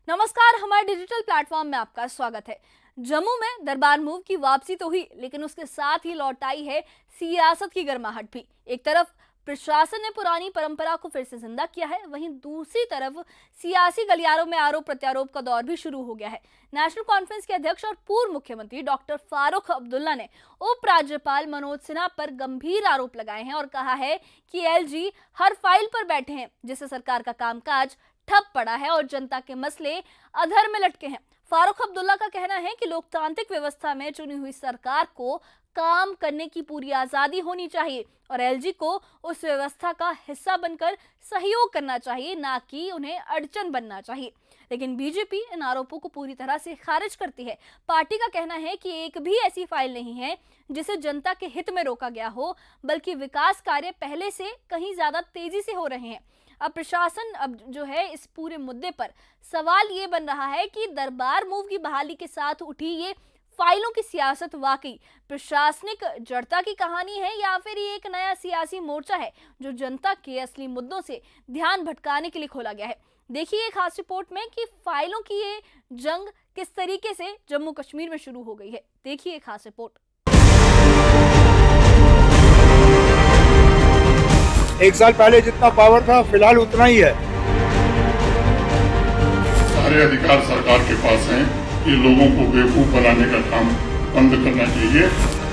नमस्कार, हमारे digital platform में आपका स्वागत है। जम्मू में दरबार मूव की वापसी तो हुई, लेकिन उसके साथ ही लौट आई है सियासत की गर्माहट भी। एक तरफ प्रशासन ने पुरानी परंपरा को फिर से जिंदा किया है, वहीं दूसरी तरफ सियासी गलियारों में आरोप प्रत्यारोप का दौर भी शुरू हो गया है। नेशनल कॉन्फ्रेंस के अध्यक्ष और पूर्व मुख्यमंत्री डॉक्टर फारूक अब्दुल्ला ने उपराज्यपाल मनोज सिन्हा पर गंभीर आरोप लगाए हैं और कहा है कि एलजी हर फाइल पर बैठे हैं, जिससे सरकार का कामकाज ठप पड़ा है और जनता के मसले अधर में लटके हैं। फारूक अब्दुल्ला का कहना है कि लोकतांत्रिक व्यवस्था में चुनी हुई सरकार को काम करने की पूरी आजादी होनी चाहिए और एलजी को उस व्यवस्था का हिस्सा बनकर सहयोग करना चाहिए, ना कि उन्हें अड़चन बनना चाहिए। लेकिन बीजेपी इन आरोपों को पूरी तरह से खारिज करती है। पार्टी का कहना है कि एक भी ऐसी फाइल नहीं है जिसे जनता के हित में रोका गया हो, बल्कि विकास कार्य पहले से कहीं ज्यादा तेजी से हो रहे हैं। अब प्रशासन जो है इस पूरे मुद्दे पर सवाल ये बन रहा है कि दरबार मूव की बहाली के साथ उठी ये फाइलों की सियासत वाकई प्रशासनिक जड़ता की कहानी है या फिर ये एक नया सियासी मोर्चा है जो जनता के असली मुद्दों से ध्यान भटकाने के लिए खोला गया है। देखिए एक खास रिपोर्ट में कि फाइलों की ये जंग किस तरीके से जम्मू कश्मीर में शुरू हो गई है। देखिए एक खास रिपोर्ट। एक साल पहले जितना पावर था फिलहाल उतना ही है। सारे अधिकार सरकार के पास हैं। ये लोगों को बेवकूफ बनाने का काम बंद करना चाहिए।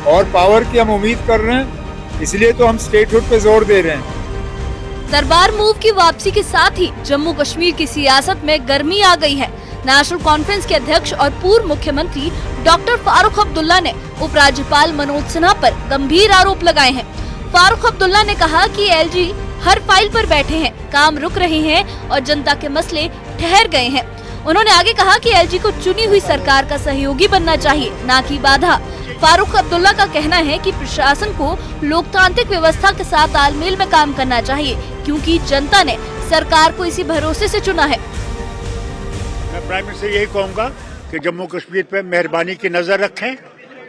और पावर की हम उम्मीद कर रहे हैं, इसलिए तो हम स्टेटहुड पे जोर दे रहे हैं। दरबार मूव की वापसी के साथ ही जम्मू कश्मीर की सियासत में गर्मी आ गई है। नेशनल कॉन्फ्रेंस के अध्यक्ष और पूर्व मुख्यमंत्री डॉक्टर फारूक अब्दुल्ला ने उपराज्यपाल मनोज सिन्हा पर गंभीर आरोप लगाए हैं। फारूक अब्दुल्ला ने कहा कि एलजी हर फाइल पर बैठे हैं, काम रुक रहे हैं और जनता के मसले ठहर गए हैं। उन्होंने आगे कहा कि एलजी को चुनी हुई सरकार का सहयोगी बनना चाहिए, ना कि बाधा। फारूक अब्दुल्ला का कहना है कि प्रशासन को लोकतांत्रिक व्यवस्था के साथ तालमेल में काम करना चाहिए, क्योंकि जनता ने सरकार को इसी भरोसे से चुना है। मैं प्राइम मिनिस्टर यही कहूँगा कि जम्मू कश्मीर पे मेहरबानी की नजर रखें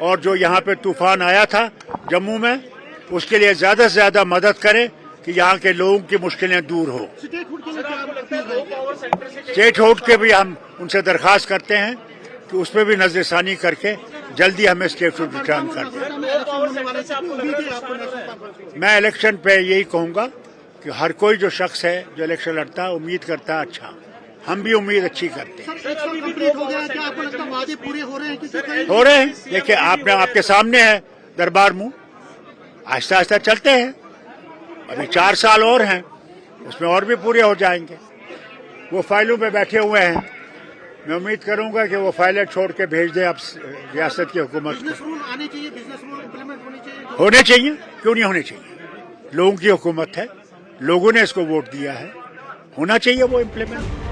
और जो यहाँ पे तूफान आया था जम्मू में, उसके लिए ज्यादा से ज्यादा मदद करें कि यहाँ के लोगों की मुश्किलें दूर हो। स्टेट हुड के भी हम उनसे दरखास्त करते हैं कि उस पर भी नजरसानी करके जल्दी हमें स्टेट हुड रिटर्न कर दें। मैं इलेक्शन पे यही कहूँगा कि हर कोई जो शख्स है जो इलेक्शन लड़ता है उम्मीद करता है अच्छा, हम भी उम्मीद अच्छी करते हैं। हो रहे हैं। देखिए आपके सामने है दरबार मूव, आहिस्ता आहिस्ता चलते हैं। अभी 4 साल और हैं, उसमें और भी पूरे हो जाएंगे। वो फाइलों पे बैठे हुए हैं, मैं उम्मीद करूंगा कि वो फाइलें छोड़ के भेज दें अब रियासत की हुकूमत को। होने चाहिए, क्यों नहीं होने चाहिए? लोगों की हुकूमत है, लोगों ने इसको वोट दिया है, होना चाहिए वो इम्प्लीमेंट।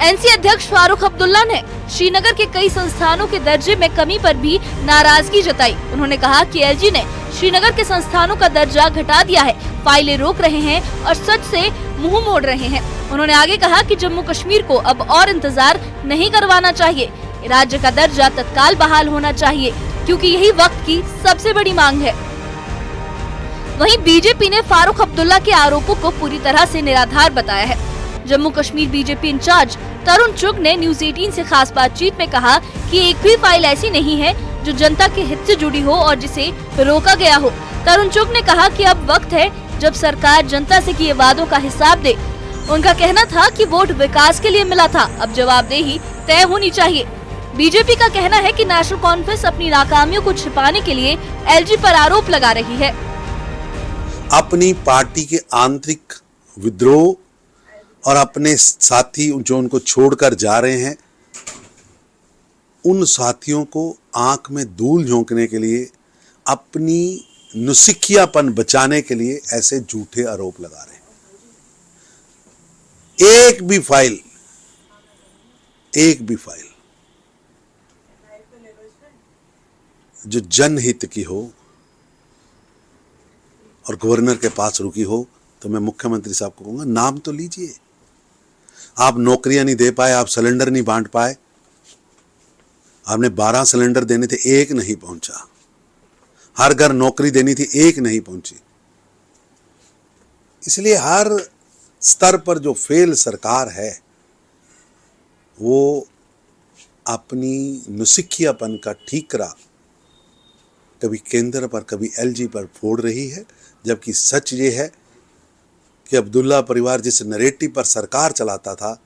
एनसी अध्यक्ष फारूक अब्दुल्ला ने श्रीनगर के कई संस्थानों के दर्जे में कमी पर भी नाराजगी जताई। उन्होंने कहा कि एलजी ने श्रीनगर के संस्थानों का दर्जा घटा दिया है, फाइलें रोक रहे हैं और सच से मुंह मोड़ रहे हैं। उन्होंने आगे कहा कि जम्मू कश्मीर को अब और इंतजार नहीं करवाना चाहिए, राज्य का दर्जा तत्काल बहाल होना चाहिए, क्योंकि यही वक्त की सबसे बड़ी मांग है। वहीं बीजेपी ने फारूक अब्दुल्ला के आरोपों को पूरी तरह से निराधार बताया है। जम्मू कश्मीर बीजेपी इंचार्ज तरुण चुग ने न्यूज 18 से खास बातचीत में कहा कि एक भी फाइल ऐसी नहीं है जो जनता के हित से जुड़ी हो और जिसे रोका गया हो। तरुण चुग ने कहा कि अब वक्त है जब सरकार जनता से किए वादों का हिसाब दे। उनका कहना था कि वोट विकास के लिए मिला था, अब जवाबदेही तय होनी चाहिए। बीजेपी का कहना है कि नेशनल कॉन्फ्रेंस अपनी नाकामियों को छिपाने के लिए एलजी पर आरोप लगा रही है। अपनी पार्टी के आंतरिक विद्रोह और अपने साथी जो उनको छोड़कर जा रहे हैं, उन साथियों को आंख में धूल झोंकने के लिए, अपनी नुसिखियापन बचाने के लिए ऐसे झूठे आरोप लगा रहे हैं। एक भी फाइल जो जनहित की हो और गवर्नर के पास रुकी हो, तो मैं मुख्यमंत्री साहब को कहूंगा नाम तो लीजिए। आप नौकरियां नहीं दे पाए, आप सिलेंडर नहीं बांट पाए, आपने 12 सिलेंडर देने थे, एक नहीं पहुंचा। हर घर नौकरी देनी थी, एक नहीं पहुंची। इसलिए हर स्तर पर जो फेल सरकार है वो अपनी नुसिखियापन का ठीकरा कभी केंद्र पर कभी एलजी पर फोड़ रही है, जबकि सच ये है कि अब्दुल्ला परिवार जिस नैरेटिव पर सरकार चलाता था,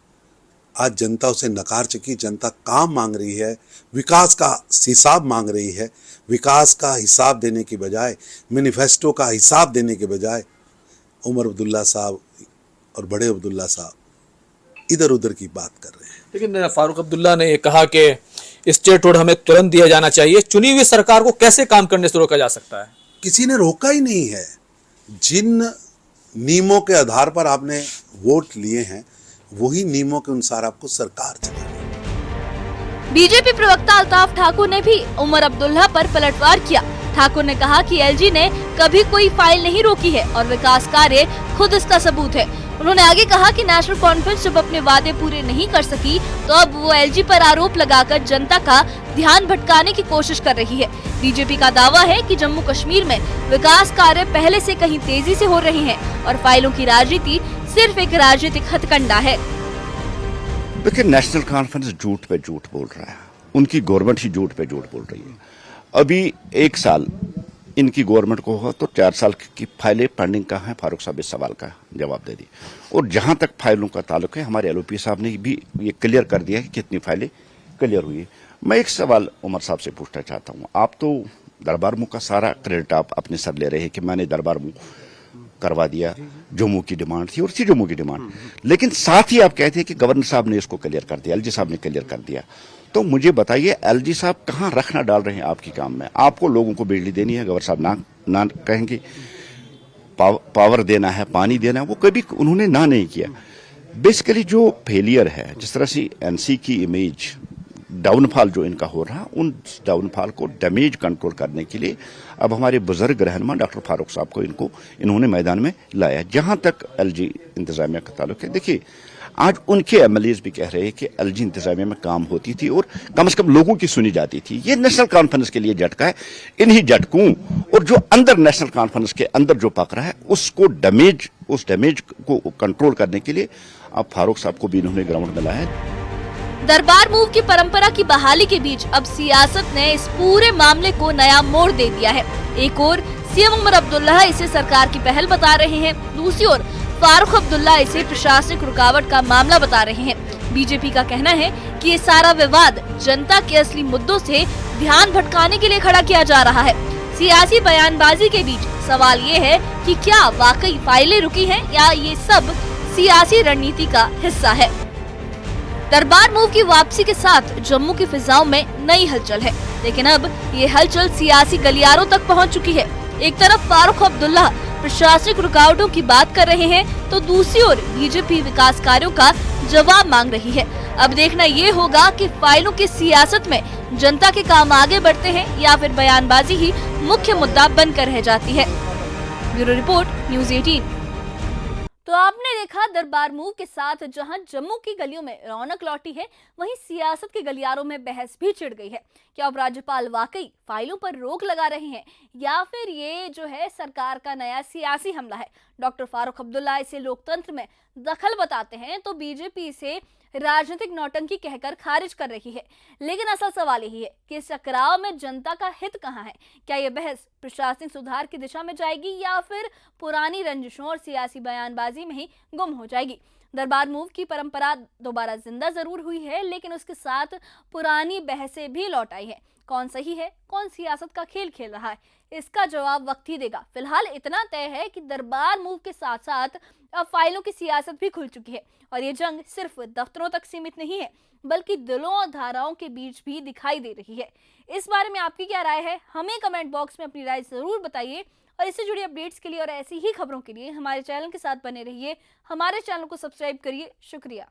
आज जनता उसे नकार चुकी। जनता काम मांग रही है, विकास का हिसाब मांग रही है। विकास का हिसाब देने की बजाय, मैनिफेस्टो का हिसाब देने के बजाय उमर अब्दुल्ला साहब और बड़े अब्दुल्ला साहब इधर उधर की बात कर रहे हैं। लेकिन फारूक अब्दुल्ला ने ये कहा कि स्टेटहुड हमें तुरंत दिया जाना चाहिए। चुनी हुई सरकार को कैसे काम करने से रोका जा सकता है? किसी ने रोका ही नहीं है। जिन नियमों के आधार पर आपने वोट लिए हैं, वही नियमों के अनुसार आपको सरकार चलेगी। बीजेपी प्रवक्ता अल्ताफ ठाकुर ने भी उमर अब्दुल्ला पर पलटवार किया। ठाकुर ने कहा कि एलजी ने कभी कोई फाइल नहीं रोकी है और विकास कार्य खुद इसका सबूत है। उन्होंने आगे कहा कि नेशनल कॉन्फ्रेंस जब अपने वादे पूरे नहीं कर सकी तो अब वो एलजी पर आरोप लगाकर जनता का ध्यान भटकाने की कोशिश कर रही है। बीजेपी का दावा है कि जम्मू कश्मीर में विकास कार्य पहले से कहीं तेजी से हो रहे हैं और फाइलों की राजनीति सिर्फ एक राजनीतिक हथकंडा है। देखिए, नेशनल कॉन्फ्रेंस झूठ पे झूठ बोल रहा है, उनकी गवर्नमेंट ही झूठ पे झूठ बोल रही है। अभी 1 साल इनकी गवर्नमेंट को हुआ तो 4 साल की फाइलें पेंडिंग कहाँ है, फारूक साहब इस सवाल का जवाब दे दी। और जहां तक फाइलों का ताल्लुक है, हमारे एलओपी साहब ने भी ये क्लियर कर दिया है कि कितनी फाइलें क्लियर हुई है। मैं एक सवाल उमर साहब से पूछना चाहता हूँ। आप तो दरबार मुँह का सारा क्रेडिट आप अपने सर ले रहे हैं कि मैंने दरबार मुँह करवा दिया, जम्मू की डिमांड थी और थी जम्मू की डिमांड, लेकिन साथ ही आप कहते हैं कि गवर्नर साहब ने इसको क्लियर कर दिया, एलजी साहब ने क्लियर कर दिया। तो मुझे बताइए, एलजी साहब कहाँ रखना डाल रहे हैं आपके काम में? आपको लोगों को बिजली देनी है, गवर्नर साहब ना कहेंगे, पावर देना है, पानी देना है, वो कभी उन्होंने ना नहीं किया। बेसिकली जो फेलियर है, जिस तरह से एनसी की इमेज डाउनफॉल जो इनका हो रहा, उन डाउनफॉल को डैमेज कंट्रोल करने के लिए अब हमारे बुजुर्ग रहनुमा डॉक्टर फारूक साहब को इन्होंने मैदान में लाया। जहां तक एलजी इंतजामिया का ताल्लुक है, देखिए आज उनके एमएलएज भी कह रहे हैं कि एलजी इंतजामिया में काम होती थी और कम से कम लोगों की सुनी जाती थी। ये नेशनल कॉन्फ्रेंस के लिए झटका है। इन्हीं झटकों और जो अंदर नेशनल कॉन्फ्रेंस के अंदर जो पक रहा है, उस डैमेज को कंट्रोल करने के लिए अब फारूक साहब को भी इन्होंने ग्राउंड में लाया है। दरबार मूव की परंपरा की बहाली के बीच अब सियासत ने इस पूरे मामले को नया मोड़ दे दिया है। एक ओर सीएम उमर अब्दुल्ला इसे सरकार की पहल बता रहे हैं, दूसरी ओर फारूक अब्दुल्ला इसे प्रशासनिक रुकावट का मामला बता रहे हैं। बीजेपी का कहना है कि ये सारा विवाद जनता के असली मुद्दों से ध्यान भटकाने के लिए खड़ा किया जा रहा है। सियासी बयानबाजी के बीच सवाल ये है कि क्या वाकई फाइलें रुकी हैं या ये सब सियासी रणनीति का हिस्सा है। दरबार मूव की वापसी के साथ जम्मू की फिजाओं में नई हलचल है, लेकिन अब ये हलचल सियासी गलियारों तक पहुंच चुकी है। एक तरफ फारूक अब्दुल्ला प्रशासनिक रुकावटों की बात कर रहे हैं तो दूसरी ओर बीजेपी विकास कार्यों का जवाब मांग रही है। अब देखना ये होगा कि फाइलों की सियासत में जनता के काम आगे बढ़ते हैं या फिर बयानबाजी ही मुख्य मुद्दा बनकर रह जाती है। Bureau report, news 18। तो आपने देखा दरबार मूव के साथ जहां जम्मू की गलियों में रौनक लौटी है, वहीं सियासत के गलियारों में बहस भी छिड़ गई है। क्या अब राज्यपाल वाकई फाइलों पर रोक लगा रहे हैं या फिर ये जो है सरकार का नया सियासी हमला है? डॉक्टर फारूक अब्दुल्ला इसे लोकतंत्र में दखल बताते हैं तो बीजेपी इसे राजनीतिक नौटंकी कहकर खारिज कर रही है। लेकिन असल सवाल यही है कि इस टकराव में जनता का हित कहां है? क्या यह बहस प्रशासनिक सुधार की दिशा में जाएगी या फिर पुरानी रंजिशों और सियासी बयानबाजी में ही गुम हो जाएगी? दरबार मूव की परंपरा दोबारा जिंदा जरूर हुई है, लेकिन उसके साथ पुरानी बहसें भी लौट आई है। कौन सही है, कौन सियासत का खेल खेल रहा है, इसका जवाब वक्त ही देगा। फिलहाल इतना तय है कि दरबार मूव के साथ साथ अब फाइलों की सियासत भी खुल चुकी है और ये जंग सिर्फ दफ्तरों तक सीमित नहीं है, बल्कि दिलों और धाराओं के बीच भी दिखाई दे रही है। इस बारे में आपकी क्या राय है? हमें कमेंट बॉक्स में अपनी राय जरूर बताइए और इससे जुड़ी अपडेट्स के लिए और ऐसी ही खबरों के लिए हमारे चैनल के साथ बने रहिए। हमारे चैनल को सब्सक्राइब करिए। शुक्रिया।